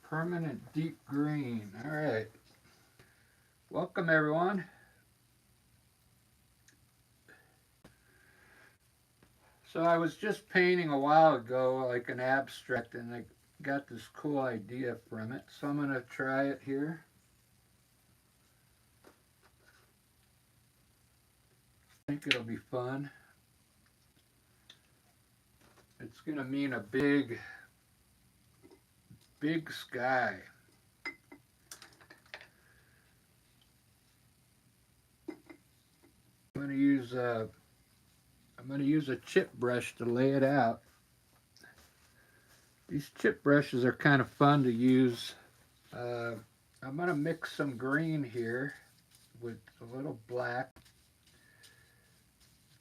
Permanent deep green. All right. Welcome, everyone. So I was just painting a while ago, like an abstract, and I got this cool idea from it. So I'm going to try it here. I think it'll be fun. It's going to mean a big, big sky. I'm going to use a chip brush to lay it out. These chip brushes are kind of fun to use. I'm going to mix some green here with a little black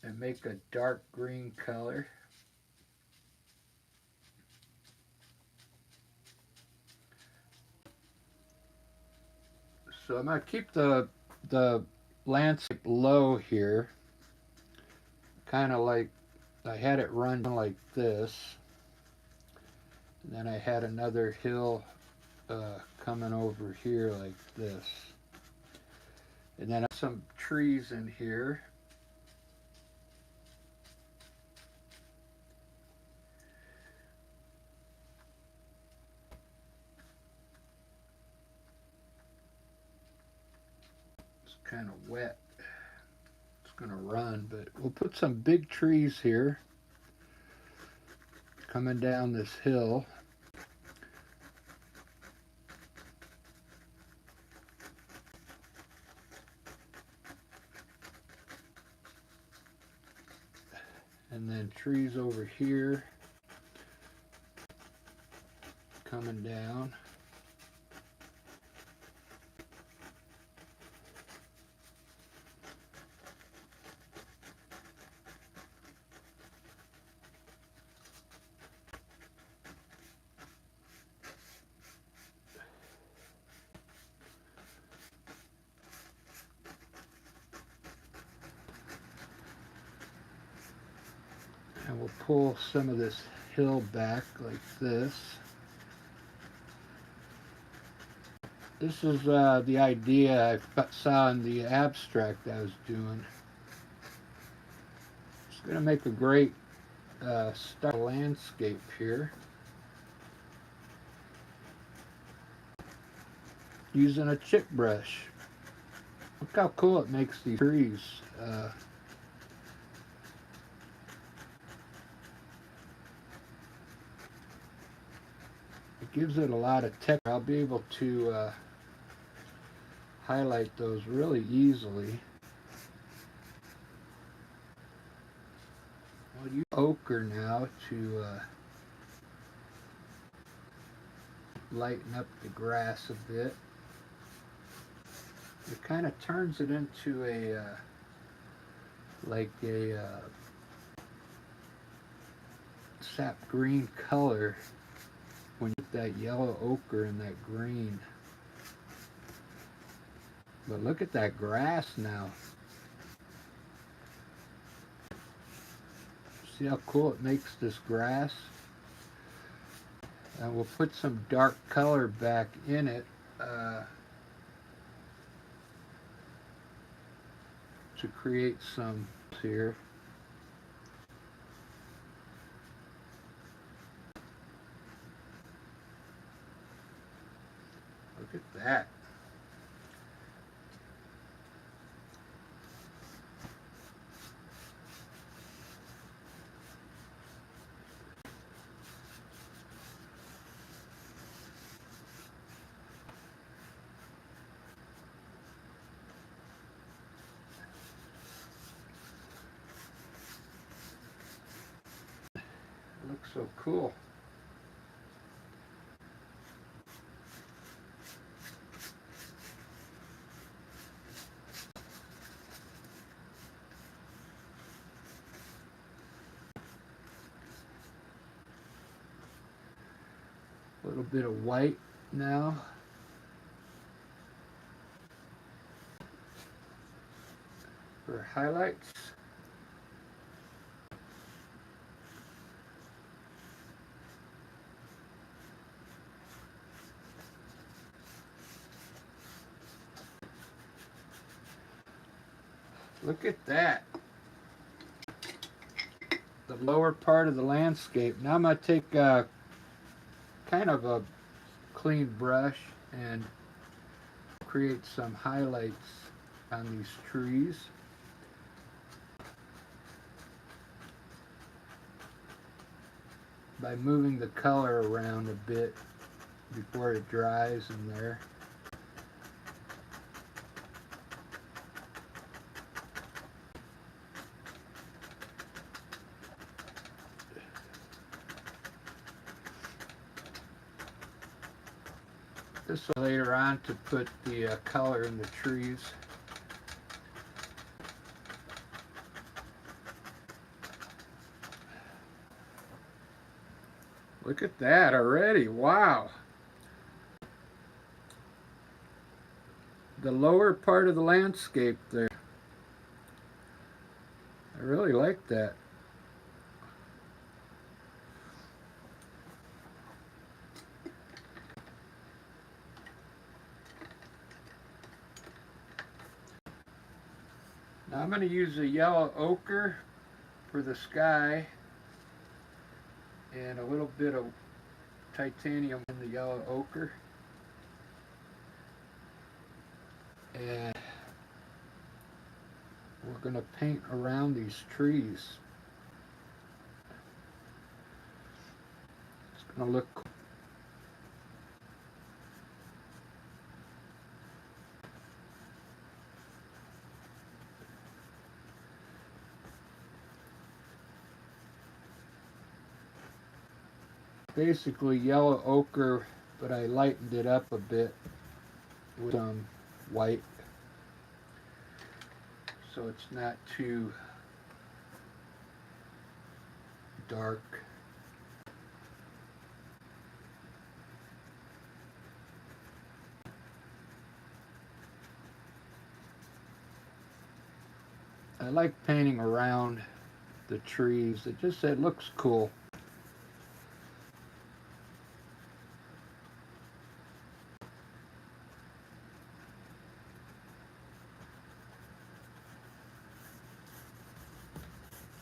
and make a dark green color. So I'm going to keep the landscape low here, kind of like I had it run like this, and then I had another hill coming over here like this, and then some trees in here. It's kind of wet. It's going to run, but we'll put some big trees here coming down this hill. And then trees over here coming down. And we'll pull some of this hill back like this. This is the idea I saw in the abstract I was doing. It's going to make a great start landscape here. Using a chip brush. Look how cool it makes these trees. It gives it a lot of texture. I'll be able to highlight those really easily. I'll use ochre now to lighten up the grass a bit. It kind of turns it into a like a sap green color when you put that yellow ochre and that green. But look at that grass now. See how cool it makes this grass? And we'll put some dark color back in it to create some here. Look at that. It looks so cool. A little bit of white now. For highlights. Look at that. The lower part of the landscape. Now I'm going to take kind of a clean brush and create some highlights on these trees. By moving the color around a bit before it dries in there. This will later on to put the color in the trees. Look at that already, wow. The lower part of the landscape there. I really like that. Now I'm going to use a yellow ochre for the sky and a little bit of titanium in the yellow ochre. And we're going to paint around these trees. It's going to look cool. Basically yellow ochre, but I lightened it up a bit with some white so it's not too dark. I like painting around the trees. It looks cool.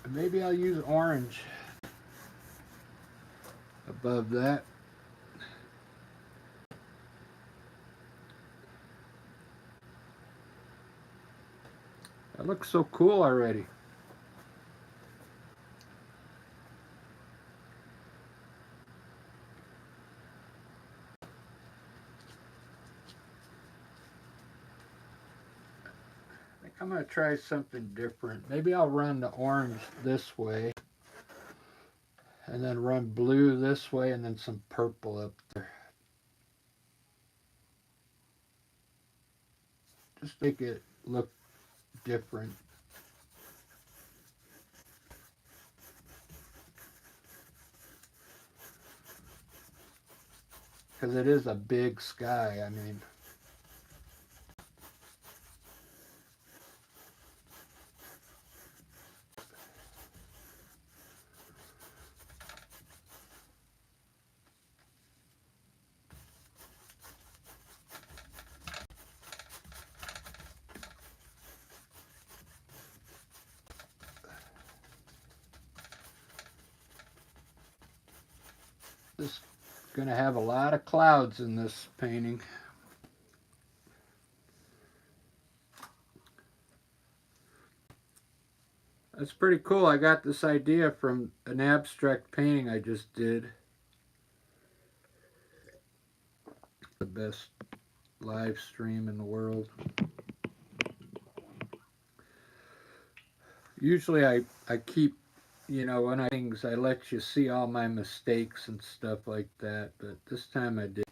Maybe I'll use orange above that. That looks so cool already. I'm going to try something different. Maybe I'll run the orange this way and then run blue this way and then some purple up there. Just make it look different. Because it is a big sky, I mean. This is going to have a lot of clouds in this painting. That's pretty cool. I got this idea from an abstract painting I just did. The best live stream in the world. Usually I keep, when I let you see all my mistakes and stuff like that, but this time I did.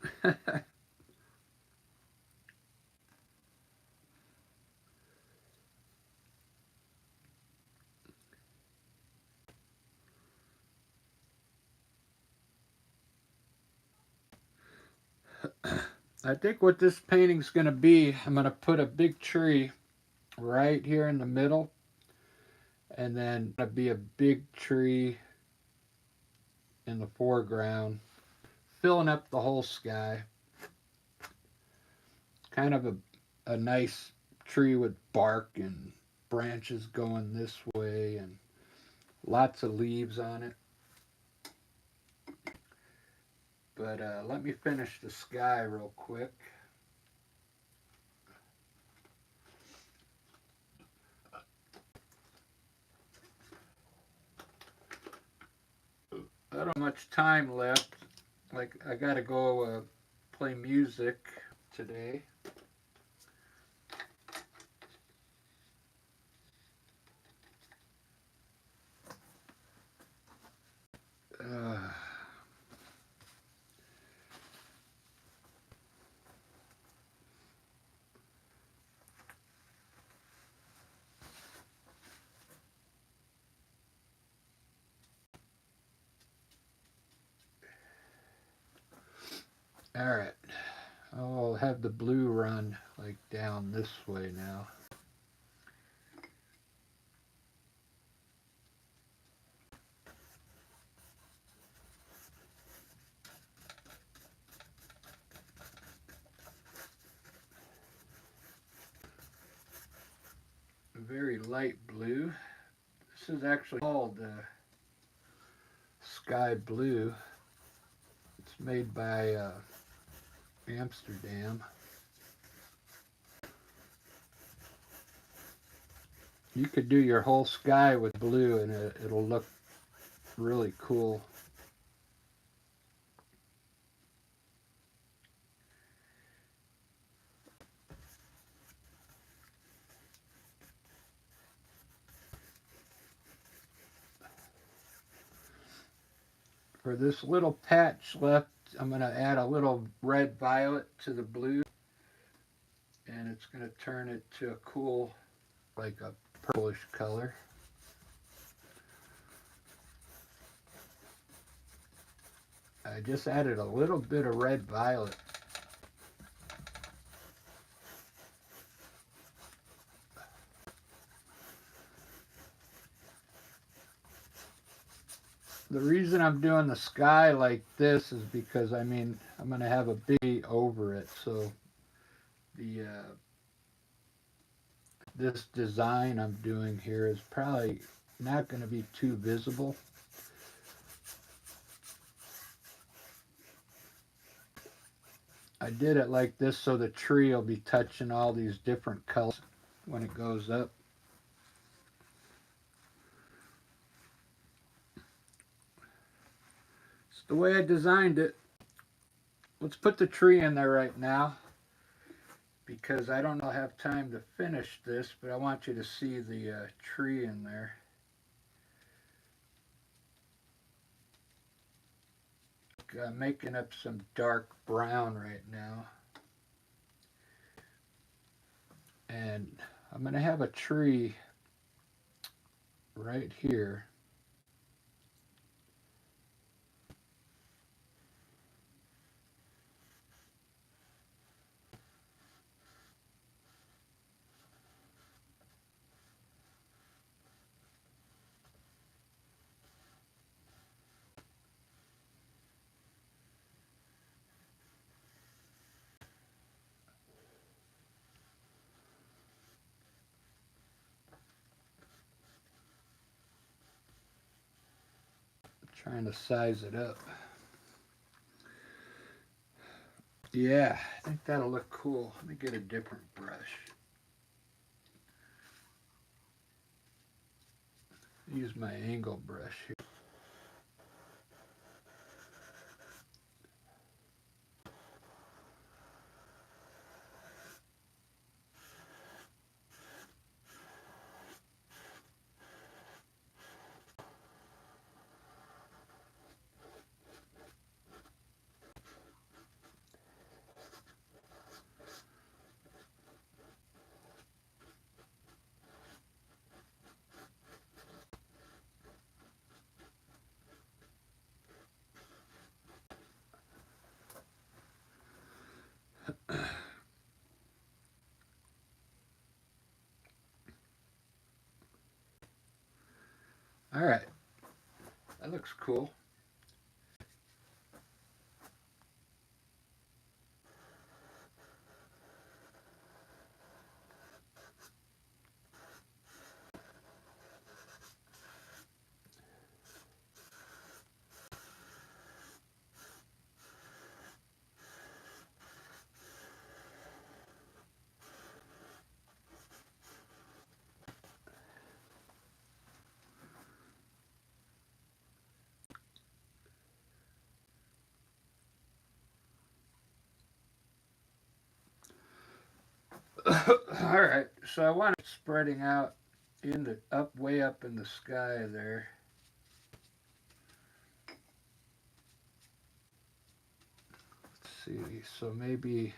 I think what this painting's going to be, I'm going to put a big tree right here in the middle, and then going to be a big tree in the foreground, filling up the whole sky. Kind of a nice tree with bark and branches going this way and lots of leaves on it. But let me finish the sky real quick. I don't have much time left. Like, I gotta go play music today. Uh, all right. I'll have the blue run like down this way now. A very light blue. This is actually called sky blue. It's made by Amsterdam. You could do your whole sky with blue and it'll look really cool. For this little patch left, I'm going to add a little red violet to the blue, and it's going to turn it to a cool, like a purplish color. I just added a little bit of red violet. The reason I'm doing the sky like this is because, I mean, I'm going to have a big over it, so the this design I'm doing here is probably not going to be too visible. I did it like this so the tree will be touching all these different colors when it goes up. It's the way I designed it. Let's put the tree in there right now, because I don't have time to finish this, but I want you to see the tree in there. I'm making up some dark brown right now. And I'm going to have a tree right here. Trying to size it up. Yeah, I think that'll look cool. Let me get a different brush. Use my angle brush here. All right, that looks cool. Alright, so I want it spreading out in the up way up in the sky there. Let's see, so maybe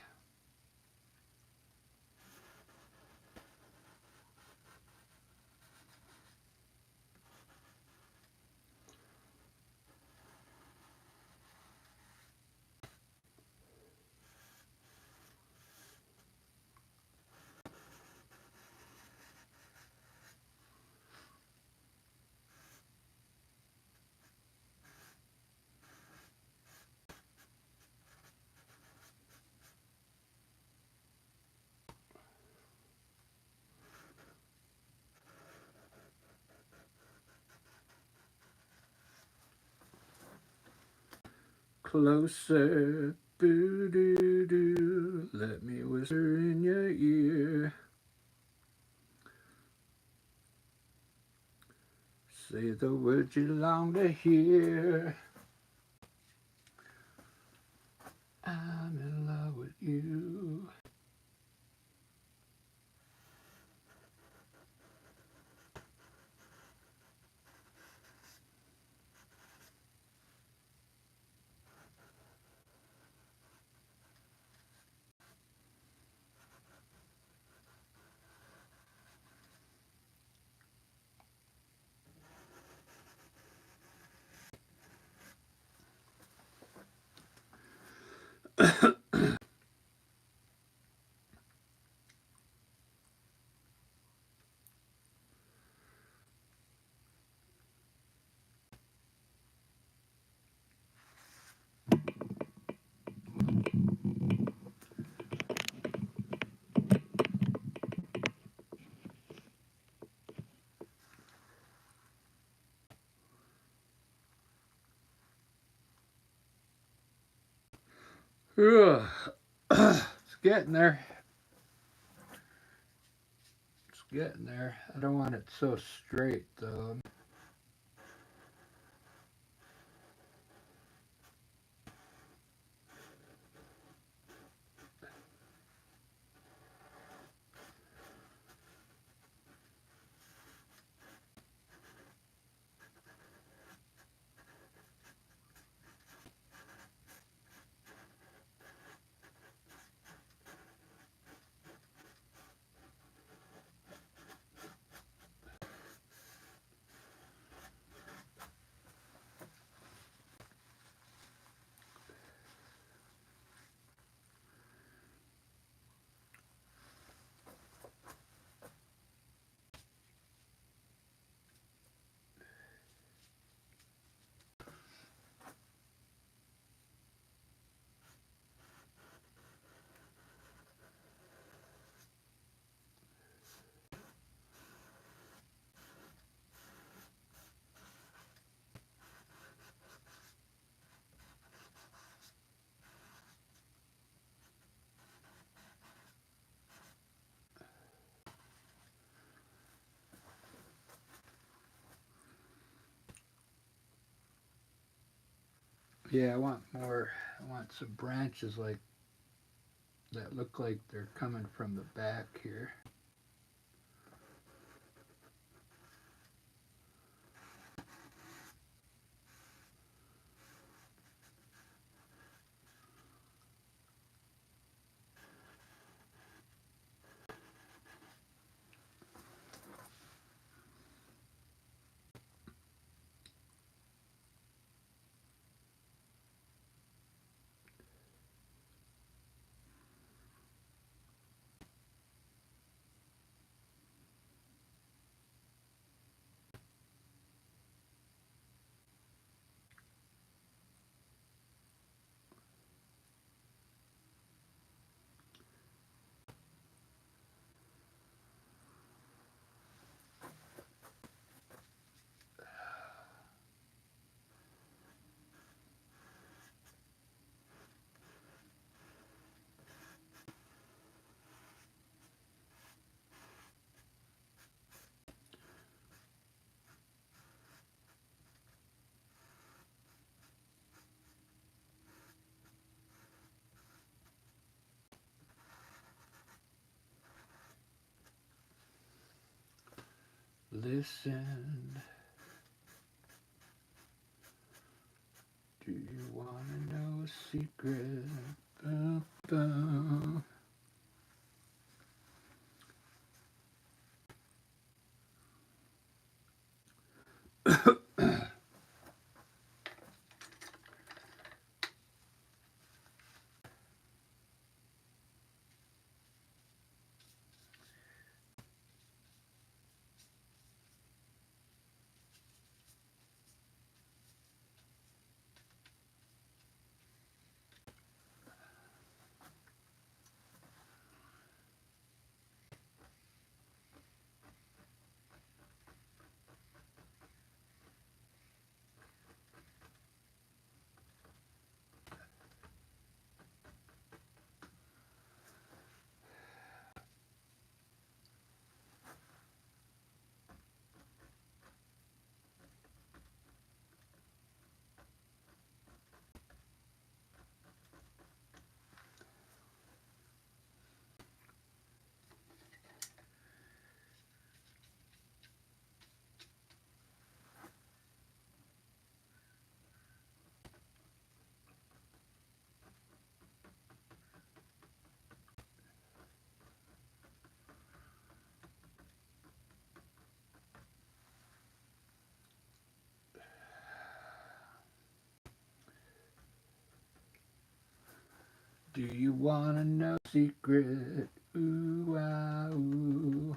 closer, boo doo doo, let me whisper in your ear. Say the words you long to hear. I'm in love with you. It's getting there. It's getting there. I don't want it so straight though. Yeah, I want more. I want some branches like that look like they're coming from the back here. Listen. Do you want to know a secret? Bum, bum. Do you want to know a secret? Ooh, ah, ooh.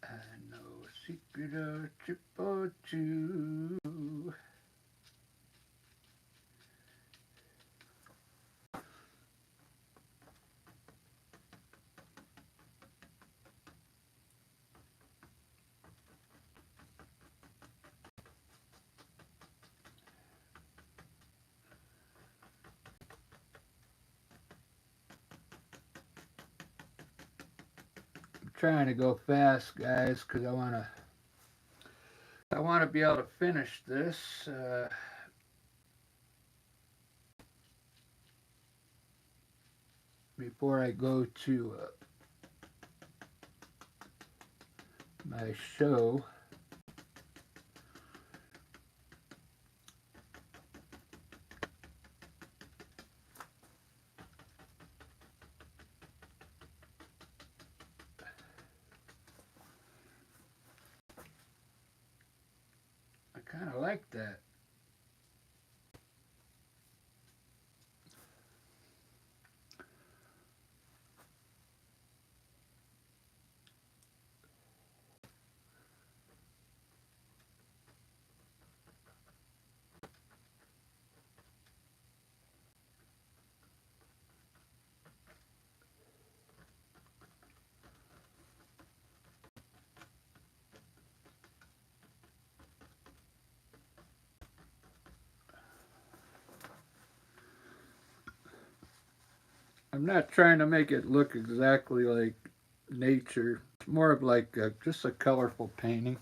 I know a secret or a trip or two. I'm trying to go fast, guys, because I want to be able to finish this before I go to my show. I kind of like that. I'm not trying to make it look exactly like nature. It's more of like just a colorful painting.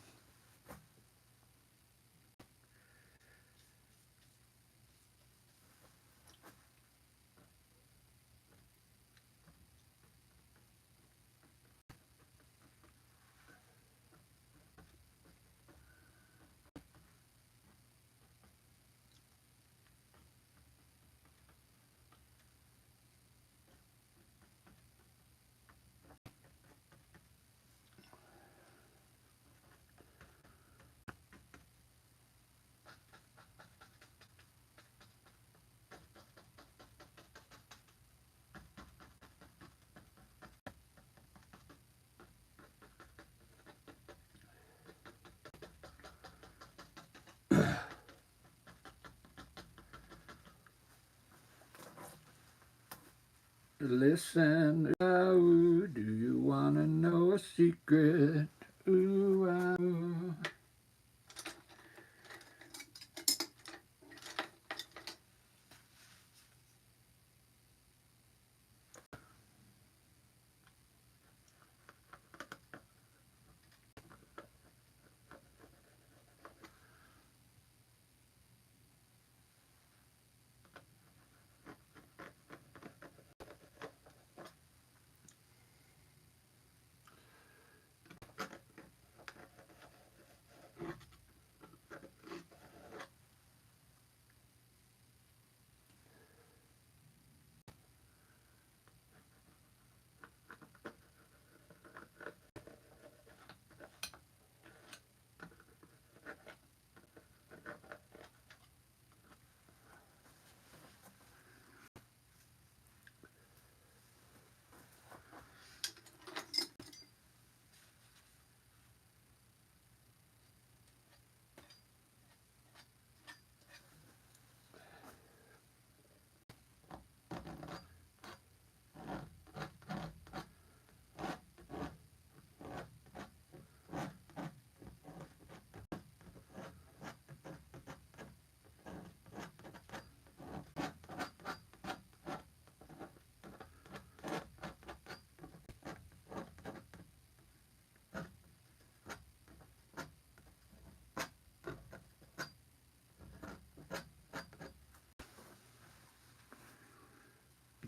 Listen, ooh, do you wanna know a secret? Ooh, ooh.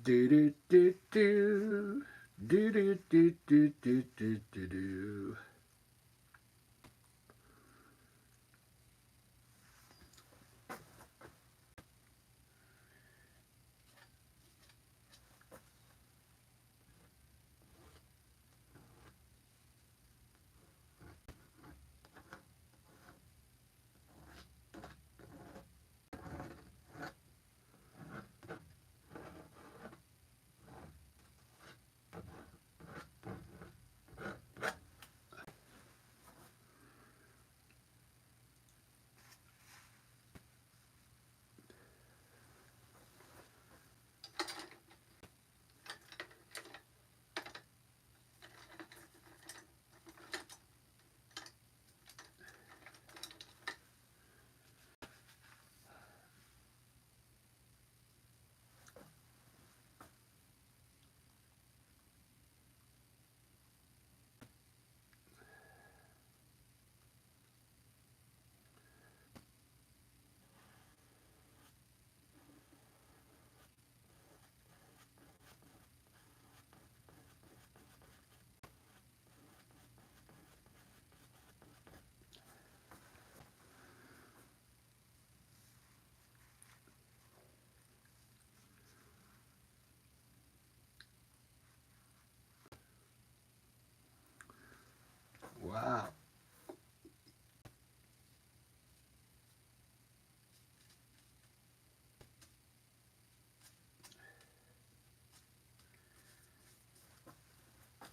Do do do do do do do do do do do do. Wow.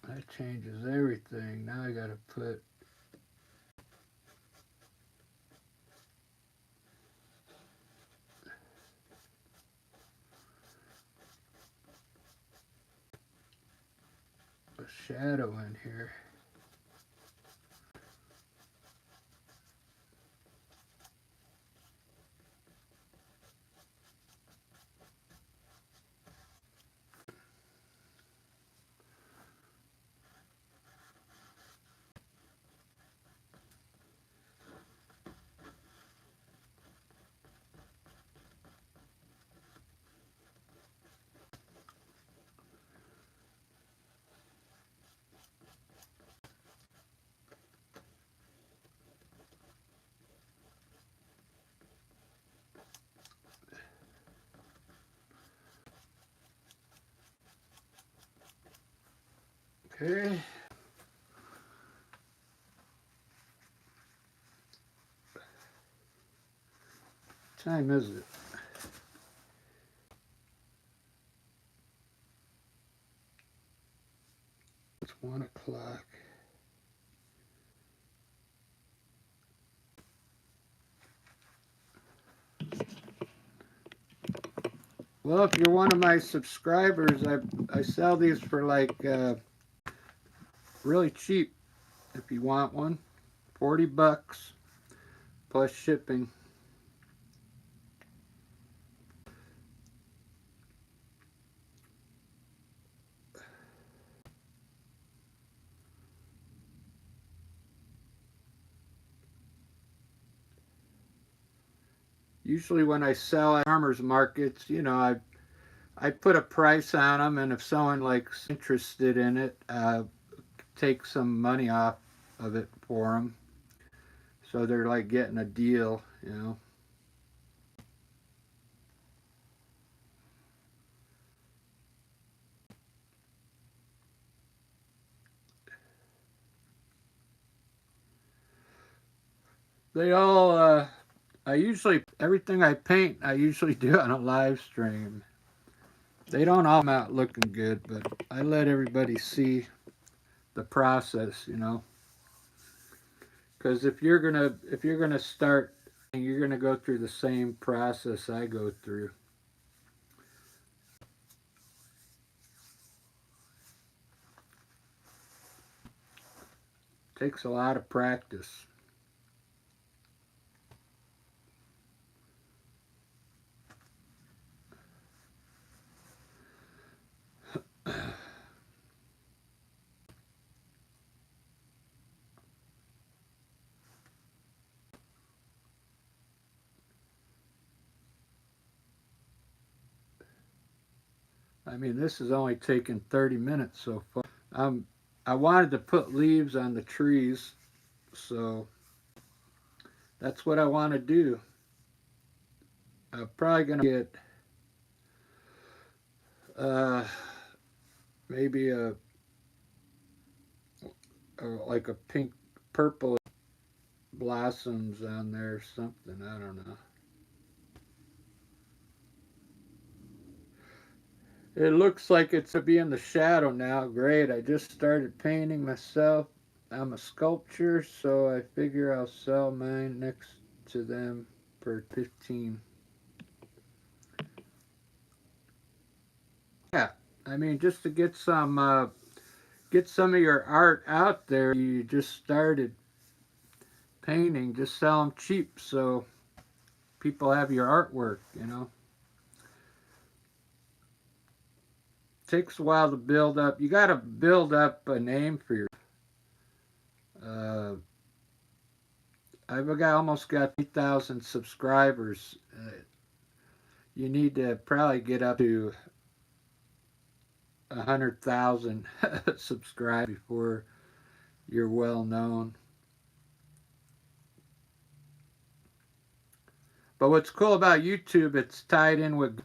That changes everything. Now I gotta put a shadow in here. Okay. What time is it? It's 1 o'clock. Well, if you're one of my subscribers, I sell these for like really cheap. If you want one, $40 plus shipping. Usually when I sell at farmers markets, I put a price on them, and if someone likes interested in it, take some money off of it for them. So they're like getting a deal. They all, I usually, everything I paint, I usually do on a live stream. They don't all come out looking good, but I let everybody see the process. Because if you're gonna start, you're gonna go through the same process I go through. Takes a lot of practice. I mean, this has only taken 30 minutes so far. I wanted to put leaves on the trees, so that's what I want to do. I'm probably gonna get uh, maybe like a pink purple blossoms on there or something. I don't know. It looks like it's to be in the shadow now. Great. I just started painting myself. I'm a sculptor, so I figure I'll sell mine next to them for 15. Yeah. I mean, just to get some of your art out there. You just started painting, just sell them cheap so people have your artwork. Takes a while to build up. You got to build up a name for your. Uh, almost got 3,000 subscribers. You need to probably get up to 100,000 subscribers before you're well known. But what's cool about YouTube, it's tied in with,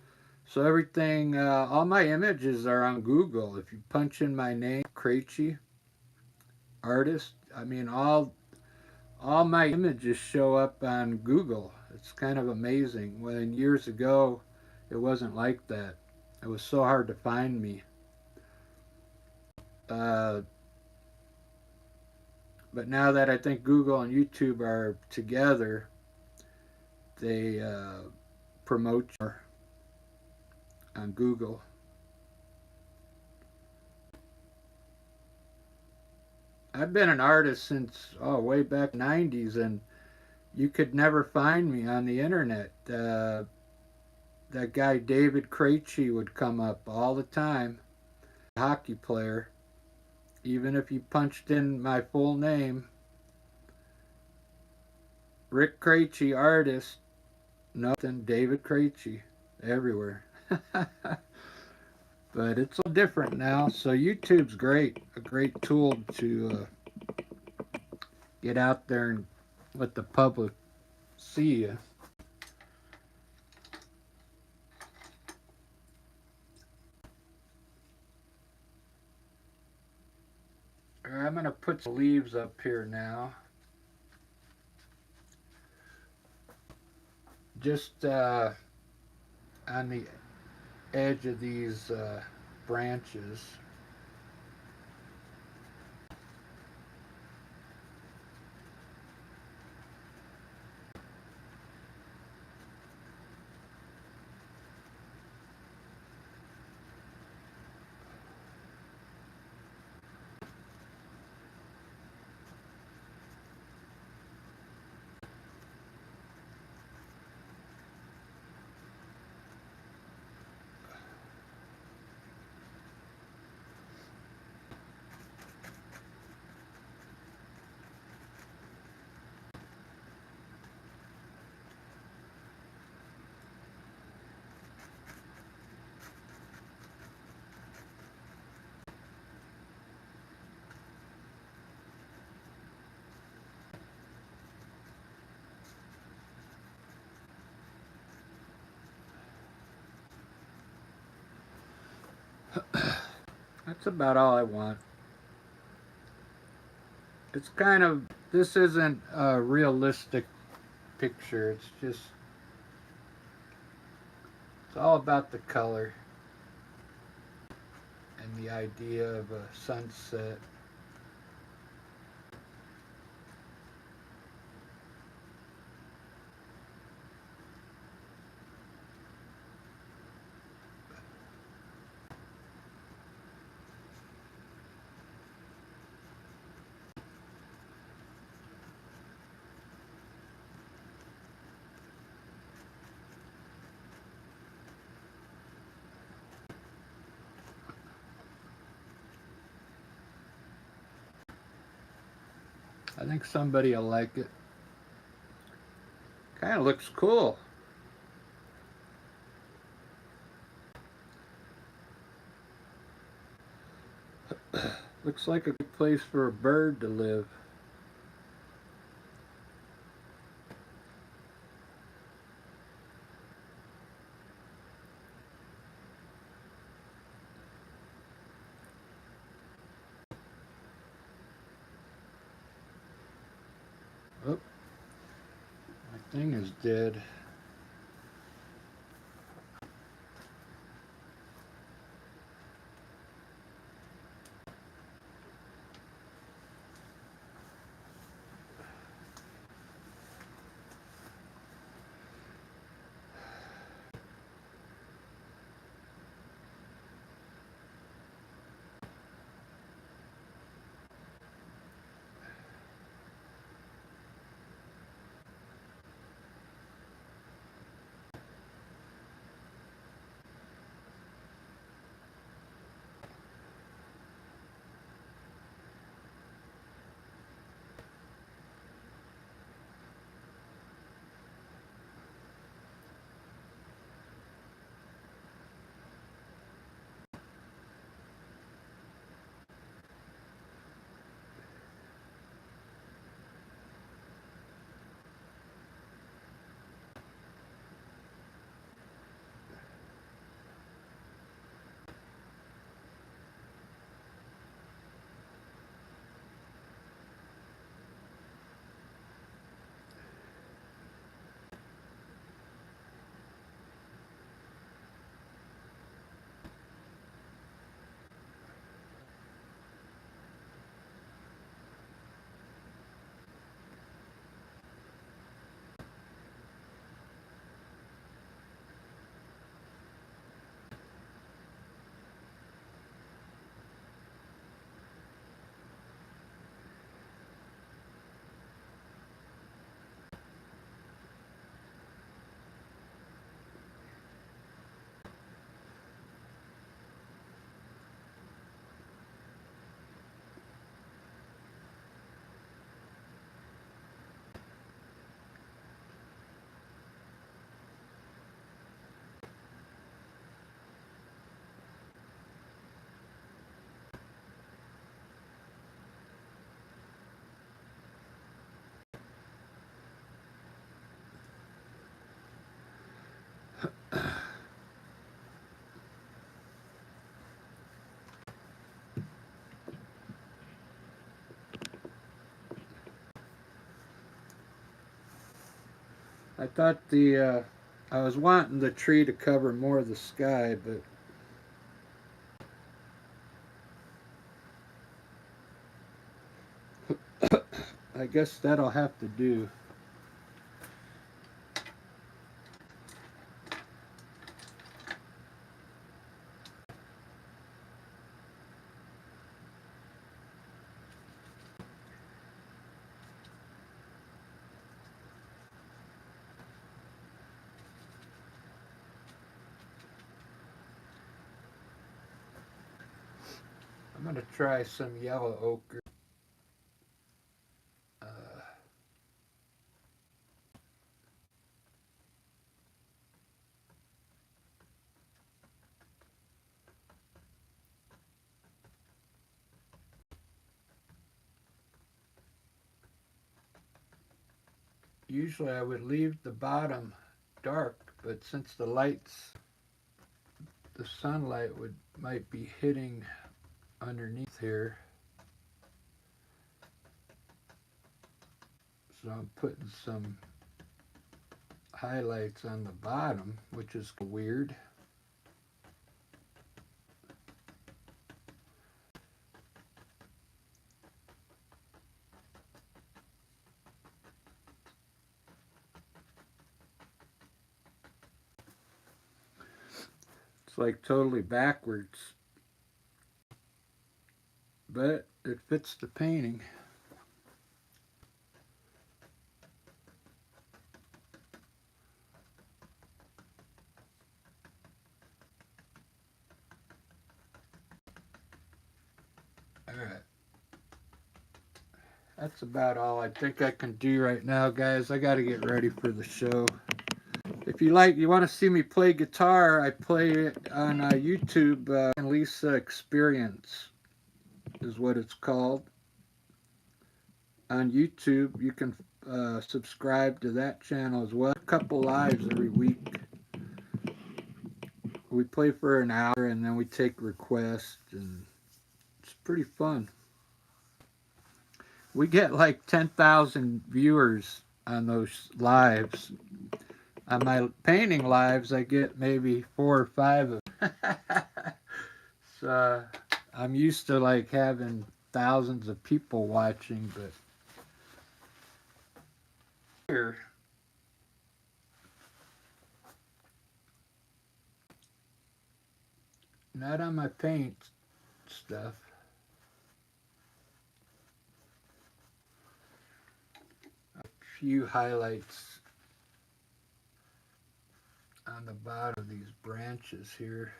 so everything, all my images are on Google. If you punch in my name, Krejci Artist, I mean, all my images show up on Google. It's kind of amazing. When years ago, it wasn't like that. It was so hard to find me. Uh, but now that I think Google and YouTube are together, they promote you on Google. I've been an artist since way back in the 90s, and you could never find me on the internet. That guy David Krejci would come up all the time, hockey player. Even if you punched in my full name, Rick Krejci Artist, nothing, David Krejci, everywhere. But it's all different now, so YouTube's great, a great tool to get out there and let the public see you. I'm going to put some leaves up here now. Just on the edge of these branches. That's about all I want. It's kind of, this isn't a realistic picture. It's just, it's all about the color and the idea of a sunset. I think somebody will like it. Kind of looks cool. Looks like a good place for a bird to live. Oh, my thing is dead. I thought I was wanting the tree to cover more of the sky, but I guess that'll have to do. I'm gonna try some yellow ochre. Uh, Usually I would leave the bottom dark, but since the sunlight might be hitting underneath here. So I'm putting some highlights on the bottom, which is weird. It's like totally backwards, but it fits the painting. Alright. That's about all I think I can do right now, guys. I got to get ready for the show. If you want to see me play guitar, I play it on YouTube. Lisa Experience is what it's called. On YouTube, you can subscribe to that channel as well. A couple lives every week. We play for an hour and then we take requests, and it's pretty fun. We get like 10,000 viewers on those lives. On my painting lives, I get maybe 4 or 5 of them. So I'm used to like having thousands of people watching, but here, not on my paint stuff. A few highlights on the bottom of these branches here.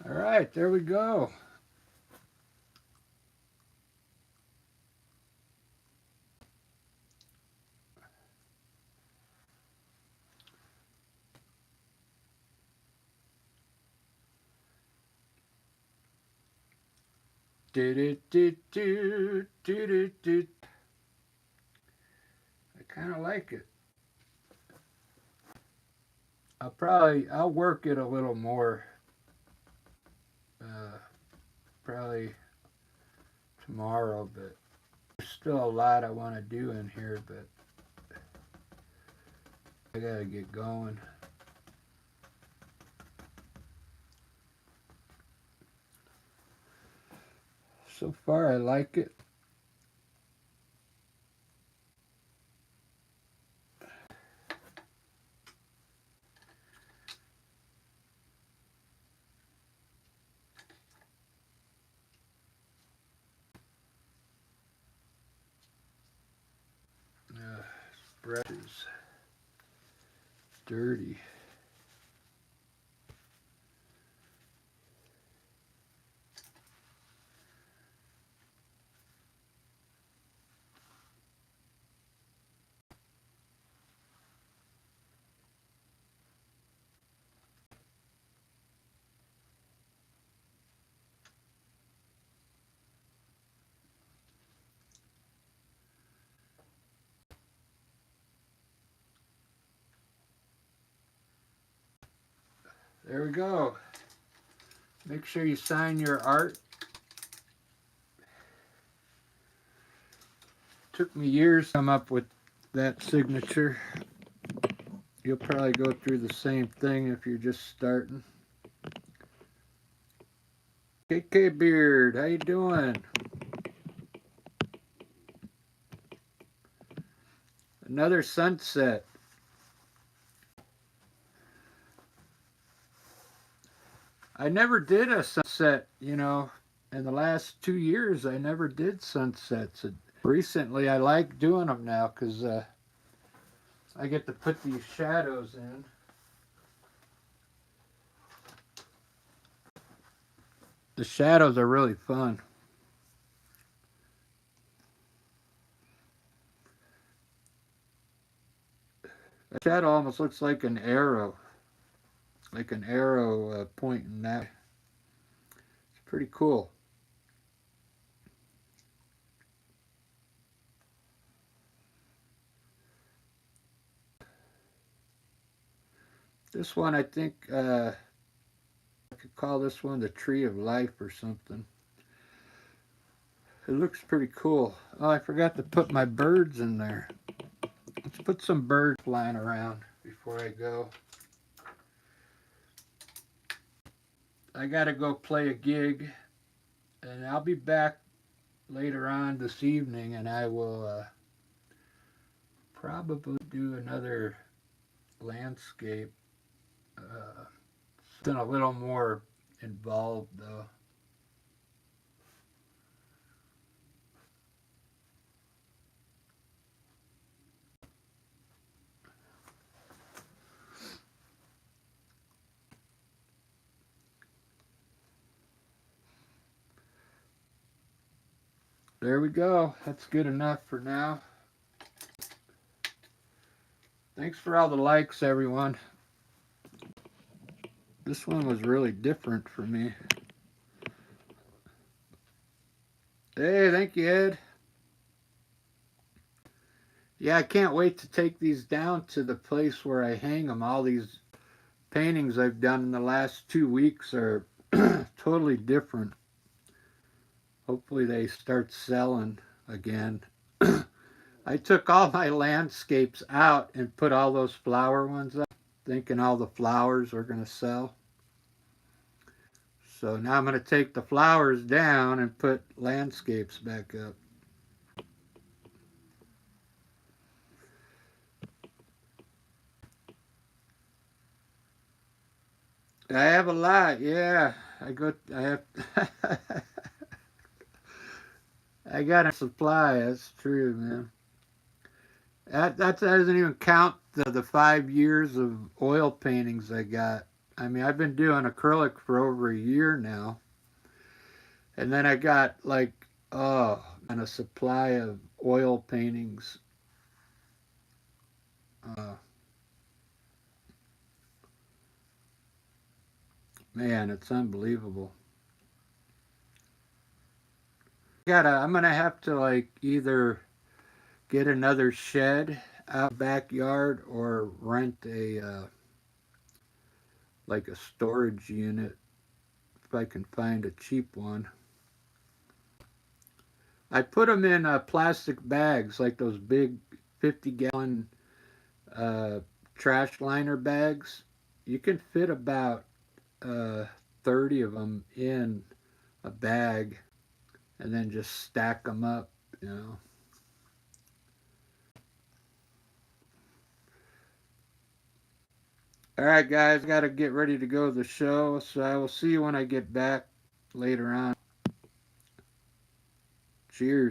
All right, there we go. I kind of like it. I'll work it a little more. Probably tomorrow, but there's still a lot I want to do in here, but I gotta get going. So far, I like it. Brushes. Dirty. There we go. Make sure you sign your art. Took me years to come up with that signature. You'll probably go through the same thing if you're just starting. KK Beard, how you doing? Another sunset. I never did a sunset, you know. In the last 2 years, I never did sunsets. And recently, I like doing them now because I get to put these shadows in. The shadows are really fun. The shadow almost looks like an arrow. like an arrow pointing that. It's pretty cool. This one, I think I could call this one the Tree of Life or something. It looks pretty cool. Oh, I forgot to put my birds in there. Let's put some birds flying around before I go. I gotta go play a gig, and I'll be back later on this evening, and I will probably do another landscape. Something a little more involved, though. There we go. That's good enough for now. Thanks for all the likes, everyone. This one was really different for me. Hey, thank you, Ed. Yeah, I can't wait to take these down to the place where I hang them. All these paintings I've done in the last 2 weeks are totally different. Hopefully they start selling again. I took all my landscapes out and put all those flower ones up, thinking all the flowers are going to sell. So now I'm going to take the flowers down and put landscapes back up. I have a lot, yeah. I have, I got a supply, that's true, man. That doesn't even count the 5 years of oil paintings I got. I mean, I've been doing acrylic for over a year now. And then I got like, oh, and a supply of oil paintings. Uh, Man, it's unbelievable. I'm gonna have to like either get another shed out backyard or rent a like a storage unit if I can find a cheap one. I put them in plastic bags, like those big 50-gallon trash liner bags. You can fit about uh, 30 of them in a bag and then just stack them up, you know. All right, guys, got to get ready to go to the show, so I will see you when I get back later on. Cheers.